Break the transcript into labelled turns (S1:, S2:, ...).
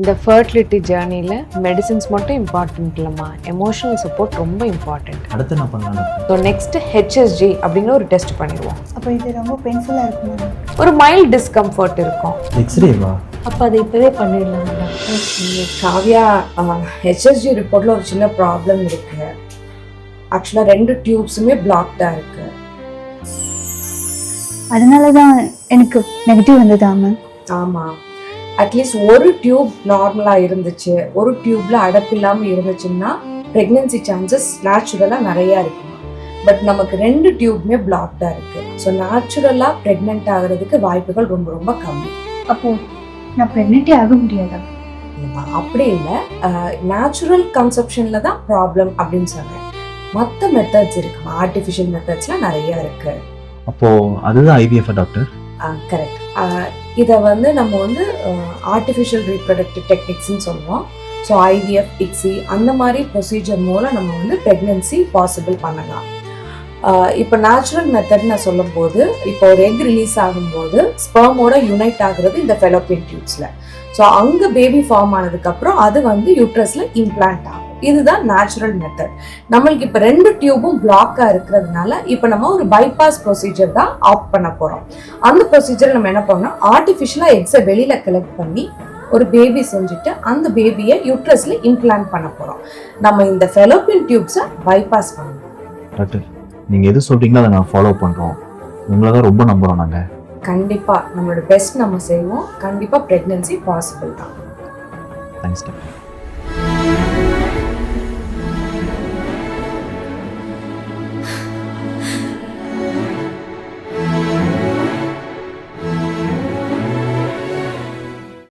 S1: இந்த ஃபர்டிலிட்டி ஜேர்னியில் மெடிசின்ஸ் மட்டும் இம்பார்ட்டன்ட் இல்லைம்மா, எமோஷனல் சப்போர்ட் ரொம்ப இம்பார்ட்டன்ட்.
S2: அடுத்து என்ன பண்ணலாம்?
S1: ஸோ நெக்ஸ்ட் HSG அப்படிங்கிற ஒரு டெஸ்ட் பண்ணிடுவோம்.
S3: அப்போ இது ரொம்ப பெயின்ஃபுல்லாக இருக்குமா?
S1: ஒரு மைல்ட் டிஸ்கம்ஃபர்ட் இருக்கும்.
S2: எக்ஸ்ரேவா?
S3: அப்போ அதை இப்போவே பண்ணிடலாம்.
S4: காவ்யா, HSG ரிப்போர்ட்டில் ஒரு சின்ன ப்ராப்ளம் இருக்குது. ஆக்சுவலாக 2 டியூப்ஸுமே பிளாக்டாக இருக்குது.
S3: அதனால தான் எனக்கு நெகட்டிவ் வந்ததா மேம்?
S4: ஆமாம், அட்லீஸ்ட் ஒரு டியூப் நார்மலாக இருந்துச்சு, ஒரு டியூப்ல அடப்பு இல்லாமல் இருந்துச்சுன்னா ப்ரெக்னென்சி சான்சஸ் நேச்சுரலாக நிறையா இருக்குமா. பட் நமக்கு 2 டியூப்மே பிளாக்டாக இருக்குது. ஸோ நேச்சுரலாக ப்ரெக்னென்ட் ஆகிறதுக்கு வாய்ப்புகள் ரொம்ப ரொம்ப கம்மி.
S3: அப்போ நான் ப்ரெக்னென்ட்டே ஆக முடியாதா?
S4: அப்படி இல்லை, நேச்சுரல் கன்செப்ஷனில் தான் ப்ராப்ளம் அப்படின்னு சொன்னேன். மற்ற மெத்தட்ஸ் இருக்குமா, ஆர்டிஃபிஷியல் மெத்தட்ஸ்லாம் நிறையா இருக்குது.
S2: அப்போ அதுதான் IVF டாக்டர்?
S4: கரெக்ட். இதை வந்து நம்ம வந்து ஆர்டிஃபிஷியல் ரீப்ரொடக்டிவ் டெக்னிக்ஸ்ன்னு சொல்லுவோம். ஸோ IVF, ICSI அந்த மாதிரி ப்ரொசீஜர் மூலம் நம்ம வந்து ப்ரெக்னென்சி பாசிபிள் பண்ணலாம். இப்போ நேச்சுரல் மெத்தட் நான் சொல்லும்போது, இப்போ ஒரு எக் ரிலீஸ் ஆகும்போது ஸ்பெர்மோட யுனைட் ஆகுறது இந்த ஃபெலோப்பியன் டியூப்ஸில். ஸோ அங்கே பேபி ஃபார்ம் ஆனதுக்கப்புறம் அது வந்து யூட்ரஸில் இம்ப்ளான்ட் ஆகும். இதுதான் நேச்சுரல் மெத்தட். நம்மளுக்கு இப்போ 2 டியூபும் பிளாக்காக இருக்கிறதுனால இப்போ நம்ம ஒரு பைபாஸ் ப்ரொசீஜர் தான் ஆப்ட் பண்ண போகிறோம். அந்த ப்ரொசீஜர் நம்ம என்ன பண்ணோம், ஆர்டிஃபிஷியலாக எக்ஸை வெளியில் கலெக்ட் பண்ணி ஒரு பேபி செஞ்சுட்டு அந்த பேபியை யூட்ரஸில் இம்ப்ளான்ட் பண்ண போகிறோம். நம்ம இந்த ஃபெலோப்பியன் டியூப்ஸை பைபாஸ் பண்ணணும்.
S2: டாக்டர், நீங்கள் எது சொல்கிறீங்களோ அதை நான் ஃபாலோ பண்ணுறோம். உங்களை தான் ரொம்ப நம்புகிறோம் நாங்கள்.
S4: கண்டிப்பாக நம்மளோட பெஸ்ட் நம்ம செய்வோம். கண்டிப்பாக ப்ரெக்னென்சி பாசிபிள் தான்.
S2: Thanks doctor.